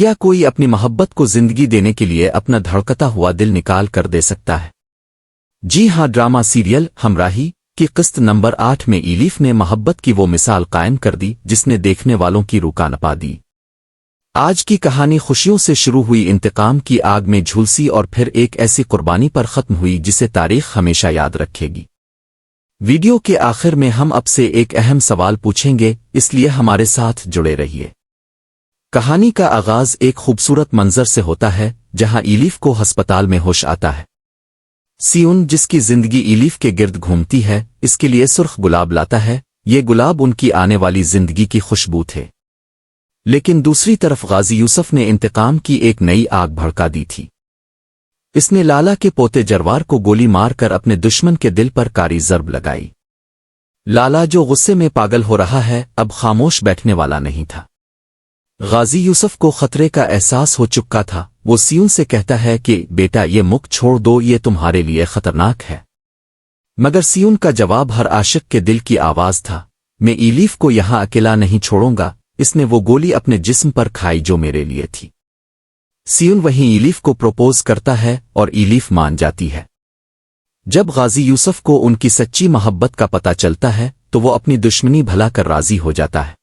کیا کوئی اپنی محبت کو زندگی دینے کے لیے اپنا دھڑکتا ہوا دل نکال کر دے سکتا ہے؟ جی ہاں، ڈرامہ سیریل ہمراہی کی قسط نمبر 8 میں ایلیف نے محبت کی وہ مثال قائم کر دی جس نے دیکھنے والوں کی روح کانپا دی۔ آج کی کہانی خوشیوں سے شروع ہوئی، انتقام کی آگ میں جھلسی اور پھر ایک ایسی قربانی پر ختم ہوئی جسے تاریخ ہمیشہ یاد رکھے گی۔ ویڈیو کے آخر میں ہم اب سے ایک اہم سوال پوچھیں گے، اس لیے ہمارے ساتھ جڑے رہیے۔ کہانی کا آغاز ایک خوبصورت منظر سے ہوتا ہے جہاں ایلیف کو ہسپتال میں ہوش آتا ہے۔ سیون، جس کی زندگی ایلیف کے گرد گھومتی ہے، اس کے لیے سرخ گلاب لاتا ہے۔ یہ گلاب ان کی آنے والی زندگی کی خوشبو تھے، لیکن دوسری طرف غازی یوسف نے انتقام کی ایک نئی آگ بھڑکا دی تھی۔ اس نے لالا کے پوتے جروار کو گولی مار کر اپنے دشمن کے دل پر کاری ضرب لگائی۔ لالا، جو غصے میں پاگل ہو رہا ہے، اب خاموش بیٹھنے والا نہیں تھا۔ غازی یوسف کو خطرے کا احساس ہو چکا تھا۔ وہ سیون سے کہتا ہے کہ بیٹا، یہ مک چھوڑ دو، یہ تمہارے لیے خطرناک ہے۔ مگر سیون کا جواب ہر عاشق کے دل کی آواز تھا، میں ایلیف کو یہاں اکیلا نہیں چھوڑوں گا۔ اس نے وہ گولی اپنے جسم پر کھائی جو میرے لیے تھی۔ سیون وہیں ایلیف کو پروپوز کرتا ہے اور ایلیف مان جاتی ہے۔ جب غازی یوسف کو ان کی سچی محبت کا پتہ چلتا ہے تو وہ اپنی دشمنی بھلا کر راضی ہو جاتا ہے،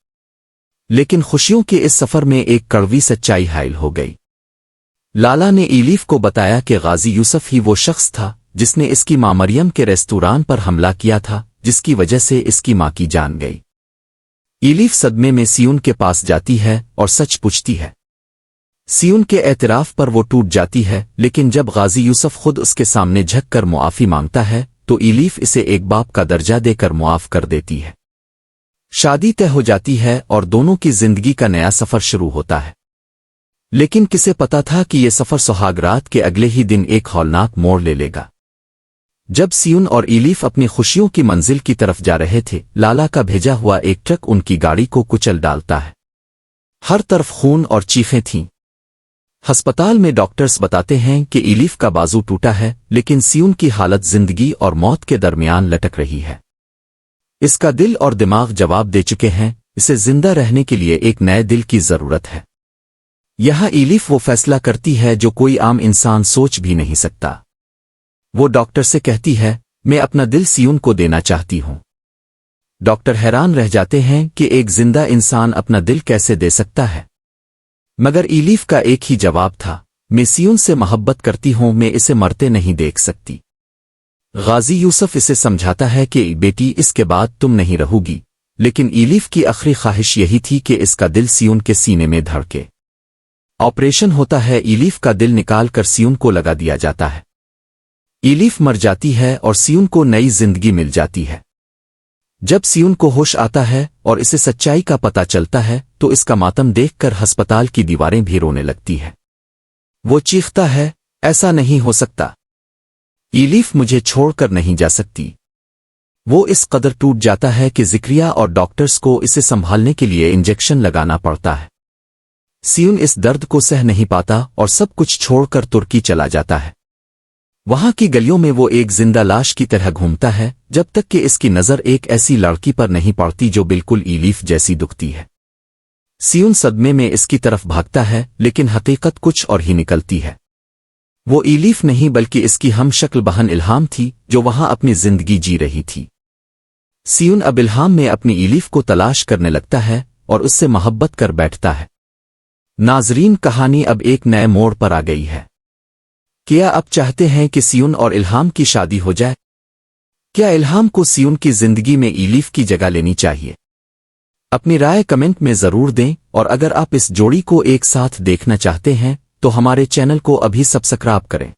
لیکن خوشیوں کے اس سفر میں ایک کڑوی سچائی حائل ہو گئی۔ لالا نے ایلیف کو بتایا کہ غازی یوسف ہی وہ شخص تھا جس نے اس کی ماں مریم کے ریستوران پر حملہ کیا تھا، جس کی وجہ سے اس کی ماں کی جان گئی۔ ایلیف صدمے میں سیون کے پاس جاتی ہے اور سچ پوچھتی ہے۔ سیون کے اعتراف پر وہ ٹوٹ جاتی ہے، لیکن جب غازی یوسف خود اس کے سامنے جھک کر معافی مانگتا ہے تو ایلیف اسے ایک باپ کا درجہ دے کر معاف کر دیتی ہے۔ شادی طے ہو جاتی ہے اور دونوں کی زندگی کا نیا سفر شروع ہوتا ہے۔ لیکن کسے پتا تھا کہ یہ سفر سہاگ رات کے اگلے ہی دن ایک ہولناک موڑ لے لے گا۔ جب سیون اور ایلیف اپنی خوشیوں کی منزل کی طرف جا رہے تھے، لالا کا بھیجا ہوا ایک ٹرک ان کی گاڑی کو کچل ڈالتا ہے۔ ہر طرف خون اور چیخیں تھیں۔ ہسپتال میں ڈاکٹرز بتاتے ہیں کہ ایلیف کا بازو ٹوٹا ہے، لیکن سیون کی حالت زندگی اور موت کے درمیان لٹک رہی ہے۔ اس کا دل اور دماغ جواب دے چکے ہیں، اسے زندہ رہنے کے لیے ایک نئے دل کی ضرورت ہے۔ یہاں ایلیف وہ فیصلہ کرتی ہے جو کوئی عام انسان سوچ بھی نہیں سکتا۔ وہ ڈاکٹر سے کہتی ہے، میں اپنا دل سیون کو دینا چاہتی ہوں۔ ڈاکٹر حیران رہ جاتے ہیں کہ ایک زندہ انسان اپنا دل کیسے دے سکتا ہے، مگر ایلیف کا ایک ہی جواب تھا، میں سیون سے محبت کرتی ہوں، میں اسے مرتے نہیں دیکھ سکتی۔ غازی یوسف اسے سمجھاتا ہے کہ بیٹی، اس کے بعد تم نہیں رہو گی، لیکن ایلیف کی آخری خواہش یہی تھی کہ اس کا دل سیون کے سینے میں دھڑکے۔ آپریشن ہوتا ہے، ایلیف کا دل نکال کر سیون کو لگا دیا جاتا ہے۔ ایلیف مر جاتی ہے اور سیون کو نئی زندگی مل جاتی ہے۔ جب سیون کو ہوش آتا ہے اور اسے سچائی کا پتہ چلتا ہے تو اس کا ماتم دیکھ کر ہسپتال کی دیواریں بھی رونے لگتی ہے۔ وہ چیختا ہے، ایسا نہیں ہو سکتا، ایلیف مجھے چھوڑ کر نہیں جا سکتی۔ وہ اس قدر ٹوٹ جاتا ہے کہ زکریا اور ڈاکٹرز کو اسے سنبھالنے کے لیے انجیکشن لگانا پڑتا ہے۔ سیون اس درد کو سہ نہیں پاتا اور سب کچھ چھوڑ کر ترکی چلا جاتا ہے۔ وہاں کی گلیوں میں وہ ایک زندہ لاش کی طرح گھومتا ہے جب تک کہ اس کی نظر ایک ایسی لڑکی پر نہیں پڑتی جو بالکل ایلیف جیسی دکھتی ہے۔ سیون صدمے میں اس کی طرف بھاگتا ہے، لیکن حقیقت کچھ اور ہی نکلتی ہے۔ وہ ایلیف نہیں بلکہ اس کی ہم شکل بہن الہام تھی جو وہاں اپنی زندگی جی رہی تھی۔ سیون اب الہام میں اپنی ایلیف کو تلاش کرنے لگتا ہے اور اس سے محبت کر بیٹھتا ہے۔ ناظرین، کہانی اب ایک نئے موڑ پر آ گئی ہے۔ کیا اب چاہتے ہیں کہ سیون اور الہام کی شادی ہو جائے؟ کیا الہام کو سیون کی زندگی میں ایلیف کی جگہ لینی چاہیے؟ اپنی رائے کمنٹ میں ضرور دیں، اور اگر آپ اس جوڑی کو ایک ساتھ دیکھنا چاہتے ہیں تو ہمارے چینل کو ابھی سبسکرائب کریں۔